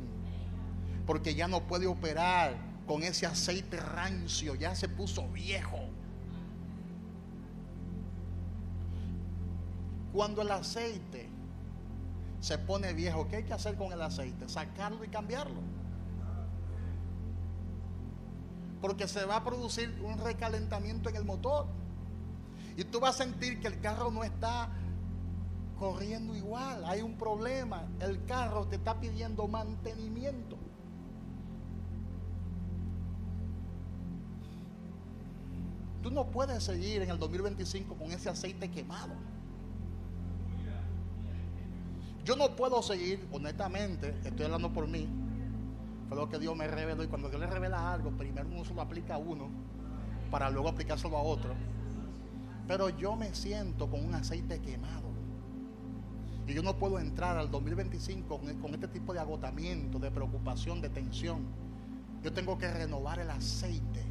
A: Porque ya no puede operar con ese aceite rancio, ya se puso viejo. Cuando el aceite se pone viejo, ¿qué hay que hacer con el aceite? Sacarlo y cambiarlo. Porque se va a producir un recalentamiento en el motor y tú vas a sentir que el carro no está corriendo igual. Hay un problema. El carro te está pidiendo mantenimiento. Tú no puedes seguir en el 2025 con ese aceite quemado. Yo no puedo seguir, honestamente, estoy hablando por mí. Fue lo que Dios me reveló, y cuando Dios le revela algo, primero uno se lo aplica a uno para luego aplicárselo a otro. Pero yo me siento con un aceite quemado y yo no puedo entrar al 2025 con este tipo de agotamiento, de preocupación, de tensión. Yo tengo que renovar el aceite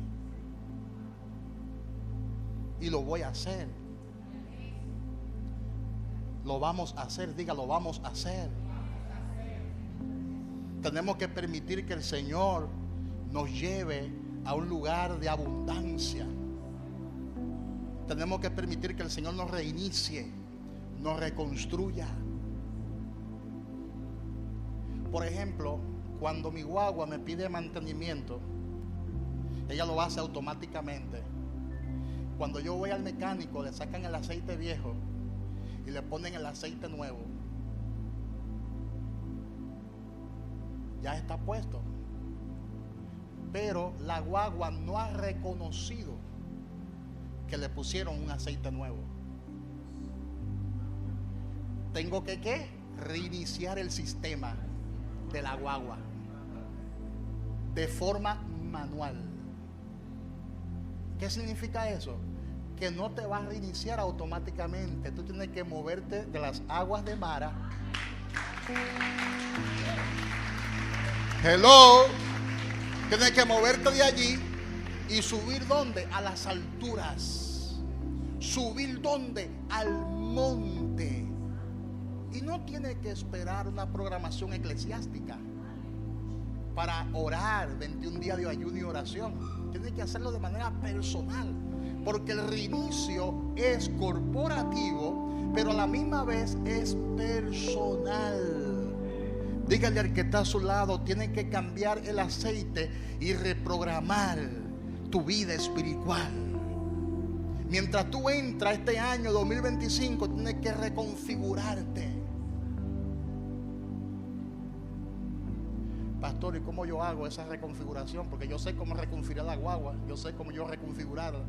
A: y lo voy a hacer. Lo vamos a hacer, diga, lo vamos a hacer. Tenemos que permitir que el Señor nos lleve a un lugar de abundancia. Tenemos que permitir que el Señor nos reinicie, nos reconstruya. Por ejemplo, cuando mi guagua me pide mantenimiento, ella lo hace automáticamente. Cuando yo voy al mecánico, le sacan el aceite viejo y le ponen el aceite nuevo. Ya está puesto, pero la guagua no ha reconocido que le pusieron un aceite nuevo. Tengo que ¿qué? Reiniciar el sistema de la guagua de forma manual. ¿Qué significa eso? Que no te va a reiniciar automáticamente. Tú tienes que moverte de las aguas de Mara. Hello. Tienes que moverte de allí y subir ¿dónde? A las alturas. Subir ¿dónde? Al monte. Y no tienes que esperar una programación eclesiástica para orar 21 días de ayuno y oración. Tienes que hacerlo de manera personal, porque el reinicio es corporativo, pero a la misma vez es personal. Dígale al que está a su lado: tiene que cambiar el aceite y reprogramar tu vida espiritual. Mientras tú entras este año 2025, tienes que reconfigurarte. Pastor, ¿y cómo yo hago esa reconfiguración? Porque yo sé cómo reconfigurar la guagua, yo sé cómo yo reconfigurarla,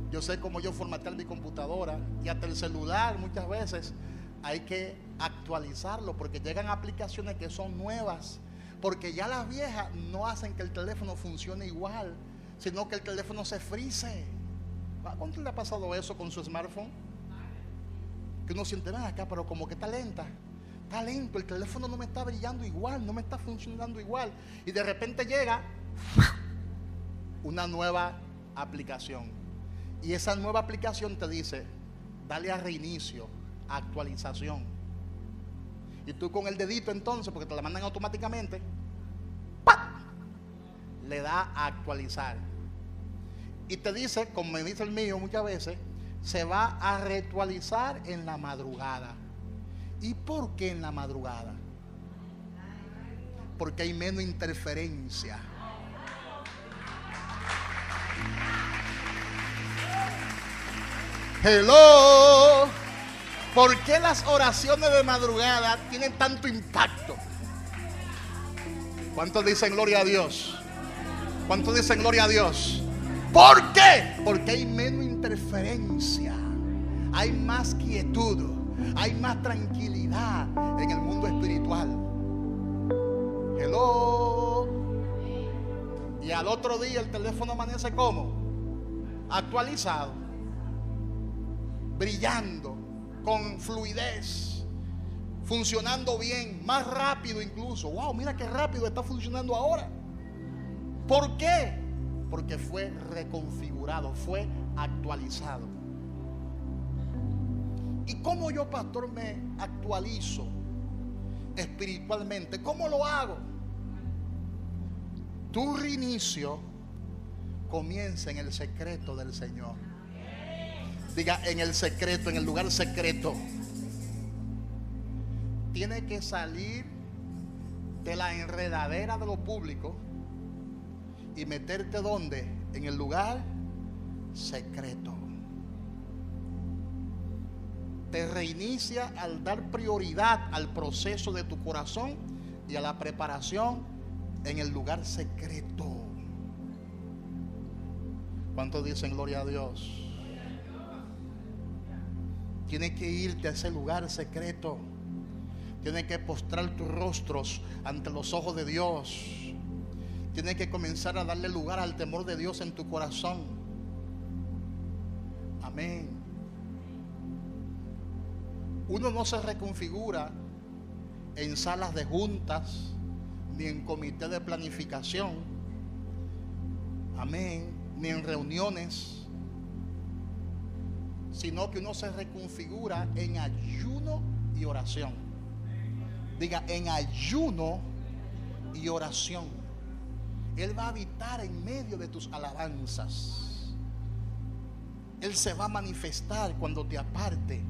A: yo sé cómo yo formatear mi computadora, y hasta el celular muchas veces hay que actualizarlo, porque llegan aplicaciones que son nuevas, porque ya las viejas no hacen que el teléfono funcione igual, sino que el teléfono se frise. ¿Cuánto le ha pasado eso con su smartphone? Que uno siente, ven acá, pero como que está lenta. Está lento, el teléfono no me está brillando igual, no me está funcionando igual. Y de repente llega una nueva aplicación. Y esa nueva aplicación te dice: dale a reinicio, a actualización. Y tú con el dedito entonces, porque te la mandan automáticamente, ¡pap!, le da a actualizar. Y te dice, como me dice el mío muchas veces, se va a reactualizar en la madrugada. ¿Y por qué en la madrugada? Porque hay menos interferencia. Hello. ¿Por qué las oraciones de madrugada tienen tanto impacto? ¿Cuántos dicen gloria a Dios? ¿Cuántos dicen gloria a Dios? ¿Por qué? Porque hay menos interferencia, hay más quietud, hay más tranquilidad en el mundo espiritual. Hello. Y al otro día el teléfono amanece como actualizado, brillando, con fluidez, funcionando bien, más rápido incluso. Wow, mira qué rápido está funcionando ahora. ¿Por qué? Porque fue reconfigurado, fue actualizado. ¿Y cómo yo, pastor, me actualizo espiritualmente? ¿Cómo lo hago? Tu reinicio comienza en el secreto del Señor. Diga, en el secreto, en el lugar secreto. Tiene que salir de la enredadera de lo público y meterte ¿dónde? En el lugar secreto. Te reinicia al dar prioridad al proceso de tu corazón y a la preparación en el lugar secreto. ¿Cuántos dicen gloria a Dios? Tienes que irte a ese lugar secreto. Tienes que postrar tus rostros ante los ojos de Dios. Tienes que comenzar a darle lugar al temor de Dios en tu corazón. Amén. Uno no se reconfigura en salas de juntas ni en comité de planificación. Amén. Ni en reuniones. Sino que uno se reconfigura en ayuno y oración. Diga, en ayuno y oración. Él va a habitar en medio de tus alabanzas. Él se va a manifestar cuando te aparte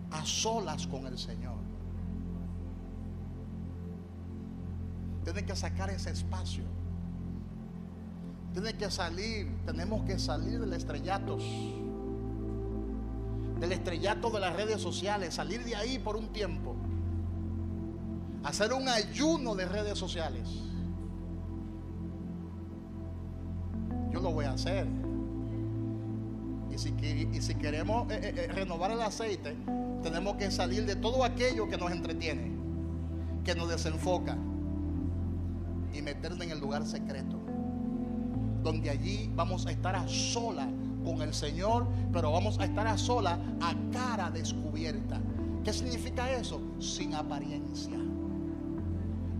A: a solas con el Señor. Tienes que sacar ese espacio. Tienes que salir. Tenemos que salir del estrellato de las redes sociales, salir de ahí por un tiempo, hacer un ayuno de redes sociales. Yo lo voy a hacer. Y si queremos renovar el aceite, tenemos que salir de todo aquello que nos entretiene, que nos desenfoca, y meternos en el lugar secreto, donde allí vamos a estar a solas con el Señor, pero vamos a estar a solas, a cara descubierta. ¿Qué significa eso? Sin apariencia.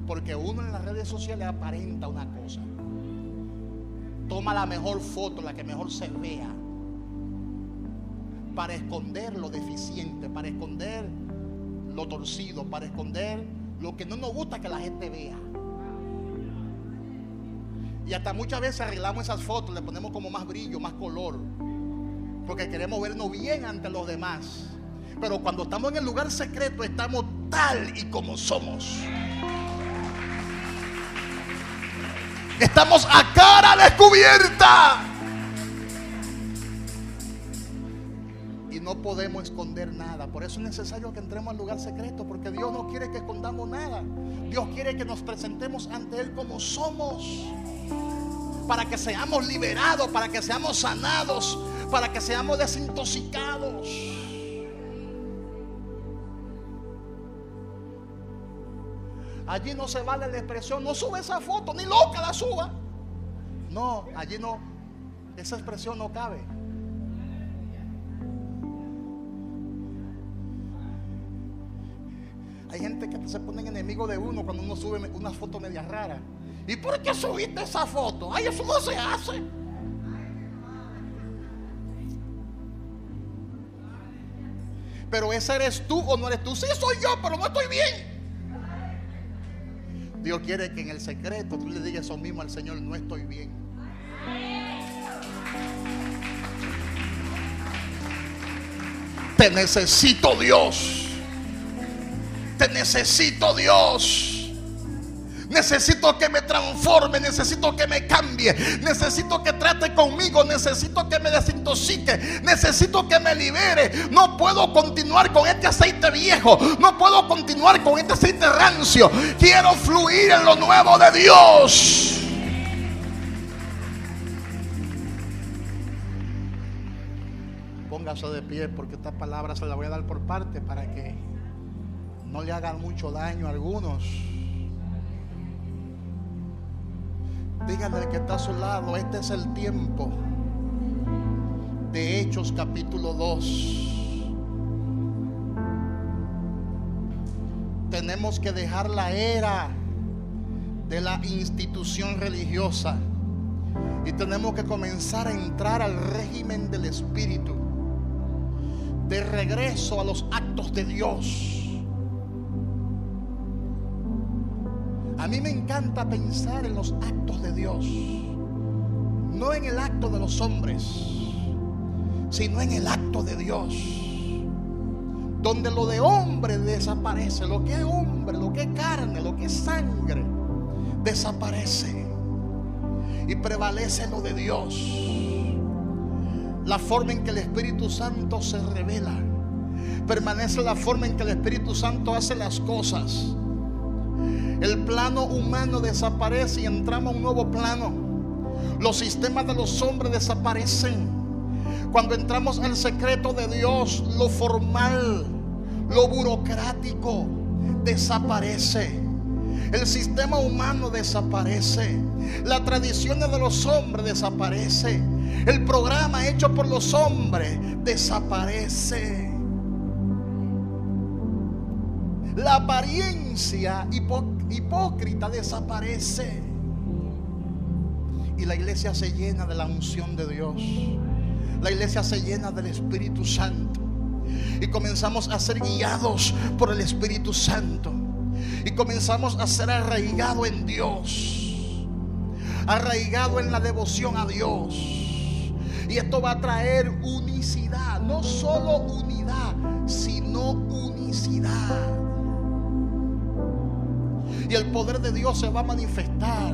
A: Porque uno en las redes sociales aparenta una cosa, toma la mejor foto, la que mejor se vea, para esconder lo deficiente, para esconder lo torcido, para esconder lo que no nos gusta que la gente vea. Y hasta muchas veces arreglamos esas fotos, le ponemos como más brillo, más color, porque queremos vernos bien ante los demás. Pero cuando estamos en el lugar secreto, estamos tal y como somos. Estamos a cara descubierta. Y no podemos esconder nada. Por eso es necesario que entremos al lugar secreto, porque Dios no quiere que escondamos nada. Dios quiere que nos presentemos ante Él como somos, para que seamos liberados, para que seamos sanados, para que seamos desintoxicados. Allí no se vale la expresión, no sube esa foto, ni loca la suba. No, allí no, esa expresión no cabe. Hay gente que se ponen enemigo de uno cuando uno sube una foto media rara. ¿Y por qué subiste esa foto? Ay, eso no se hace. Pero ese eres tú o no eres tú. Sí, soy yo, pero no estoy bien. Dios quiere que en el secreto tú le digas eso mismo al Señor: no estoy bien. Te necesito, Dios. Te necesito, Dios. Necesito que me transforme, necesito que me cambie, necesito que trate conmigo, necesito que me desintoxique, necesito que me libere. No puedo continuar con este aceite viejo, no puedo continuar con este aceite rancio. Quiero fluir en lo nuevo de Dios. Póngase de pie, porque esta palabra se la voy a dar por parte para que no le hagan mucho daño a algunos. Díganle al que está a su lado: este es el tiempo de Hechos capítulo 2. Tenemos que dejar la era de la institución religiosa y tenemos que comenzar a entrar al régimen del Espíritu, de regreso a los actos de Dios. A mí me encanta pensar en los actos de Dios, no en el acto de los hombres, sino en el acto de Dios, donde lo de hombre desaparece, lo que es hombre, lo que es carne, lo que es sangre, desaparece y prevalece lo de Dios. La forma en que el Espíritu Santo se revela, permanece la forma en que el Espíritu Santo hace las cosas. El plano humano desaparece y entramos a un nuevo plano. Los sistemas de los hombres desaparecen. Cuando entramos al secreto de Dios, lo formal, lo burocrático desaparece. El sistema humano desaparece. Las tradiciones de los hombres desaparece. El programa hecho por los hombres desaparece. La apariencia hipócrita desaparece. Y la iglesia se llena de la unción de Dios. La iglesia se llena del Espíritu Santo. Y comenzamos a ser guiados por el Espíritu Santo. Y comenzamos a ser arraigados en Dios, arraigado en la devoción a Dios. Y esto va a traer unicidad. No solo unidad, sino unicidad. Y el poder de Dios se va a manifestar.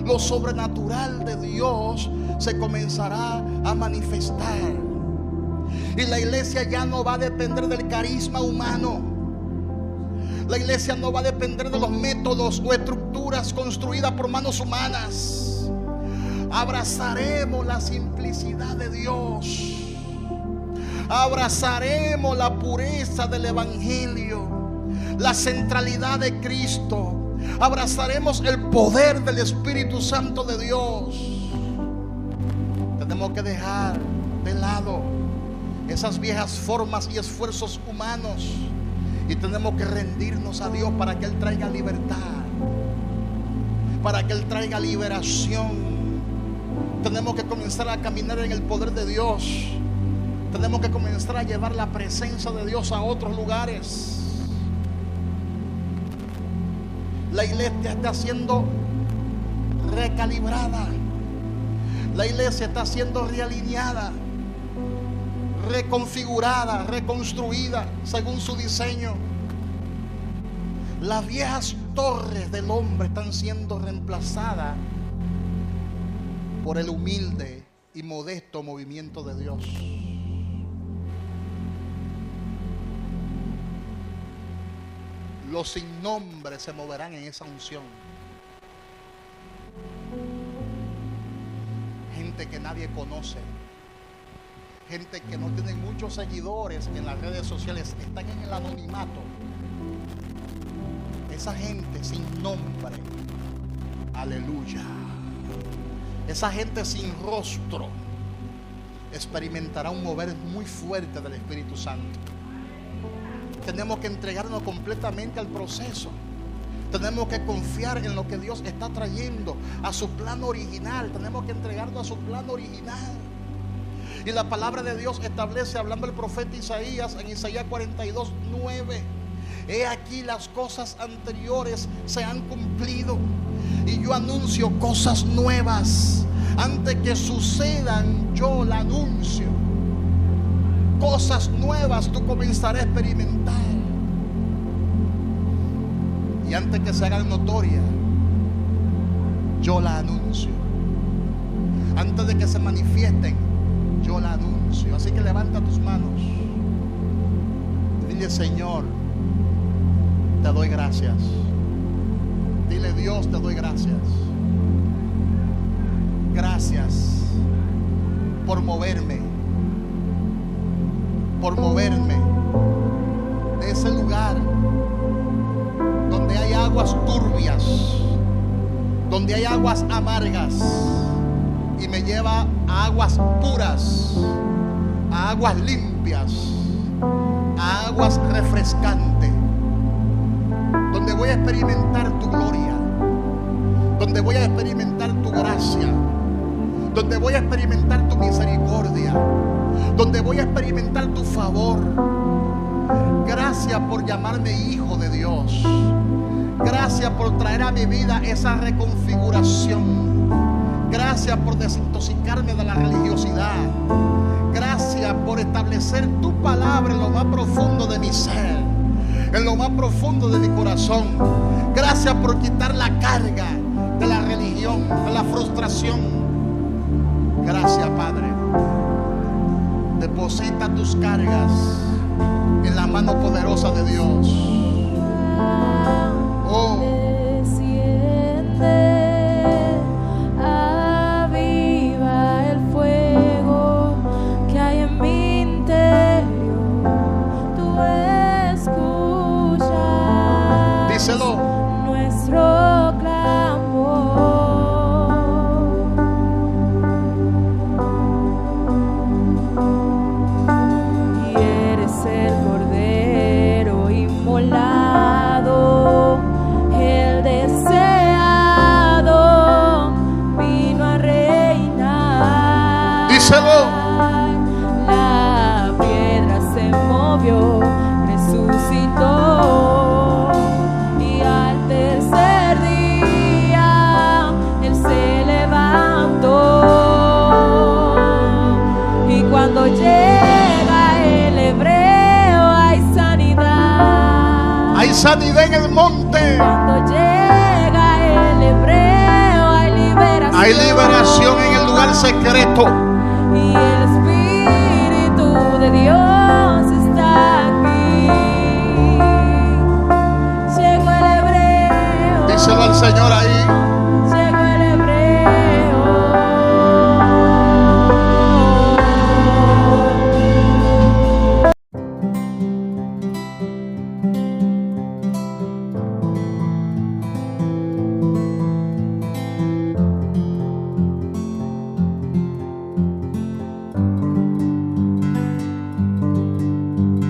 A: Lo sobrenatural de Dios se comenzará a manifestar. Y la iglesia ya no va a depender del carisma humano. La iglesia no va a depender de los métodos o estructuras construidas por manos humanas. Abrazaremos la simplicidad de Dios. Abrazaremos la pureza del Evangelio, la centralidad de Cristo. Abrazaremos el poder del Espíritu Santo de Dios. Tenemos que dejar de lado esas viejas formas y esfuerzos humanos y tenemos que rendirnos a Dios para que Él traiga libertad, para que Él traiga liberación. Tenemos que comenzar a caminar en el poder de Dios. Tenemos que comenzar a llevar la presencia de Dios a otros lugares. La iglesia está siendo recalibrada. La iglesia está siendo realineada, reconfigurada, reconstruida según su diseño. Las viejas torres del hombre están siendo reemplazadas por el humilde y modesto movimiento de Dios. Los sin nombre se moverán en esa unción. Gente que nadie conoce, gente que no tiene muchos seguidores en las redes sociales, están en el anonimato. Esa gente sin nombre, aleluya, esa gente sin rostro experimentará un mover muy fuerte del Espíritu Santo. Tenemos que entregarnos completamente al proceso. Tenemos que confiar en lo que Dios está trayendo a su plan original. Tenemos que entregarnos a su plan original. Y la palabra de Dios establece, hablando el profeta Isaías, en Isaías 42:9: he aquí las cosas anteriores se han cumplido y yo anuncio cosas nuevas. Antes que sucedan, yo la anuncio. Cosas nuevas tú comenzarás a experimentar. Y antes que se hagan notorias, yo la anuncio. Antes de que se manifiesten, yo la anuncio. Así que levanta tus manos y dile: Señor, te doy gracias. Dile: Dios, te doy gracias. Gracias por moverme de ese lugar donde hay aguas turbias, donde hay aguas amargas, y me lleva a aguas puras, a aguas limpias, a aguas refrescantes, donde voy a experimentar tu gloria, donde voy a experimentar tu gracia, donde voy a experimentar tu misericordia, donde voy a experimentar tu favor. Gracias por llamarme hijo de Dios. Gracias por traer a mi vida esa reconfiguración. Gracias por desintoxicarme de la religiosidad. Gracias por establecer tu palabra en lo más profundo de mi ser, en lo más profundo de mi corazón. Gracias por quitar la carga de la religión, de la frustración. Gracias, Padre. Deposita tus cargas en la mano poderosa de Dios. Oh.
B: Desciende, aviva el fuego que hay en mi interior. Tú escuchas.
A: Díselo.
B: Nuestro clamor. Y eres el Cordero inmolado, el deseado, vino a reinar.
A: Díselo.
B: La piedra se movió, resucitó, y al tercer día Él se levantó. Y cuando llega el hebreo hay sanidad.
A: Hay sanidad en el monte.
B: Cuando llega el hebreo hay liberación.
A: Hay liberación en el lugar secreto.
B: Y el Espíritu de Dios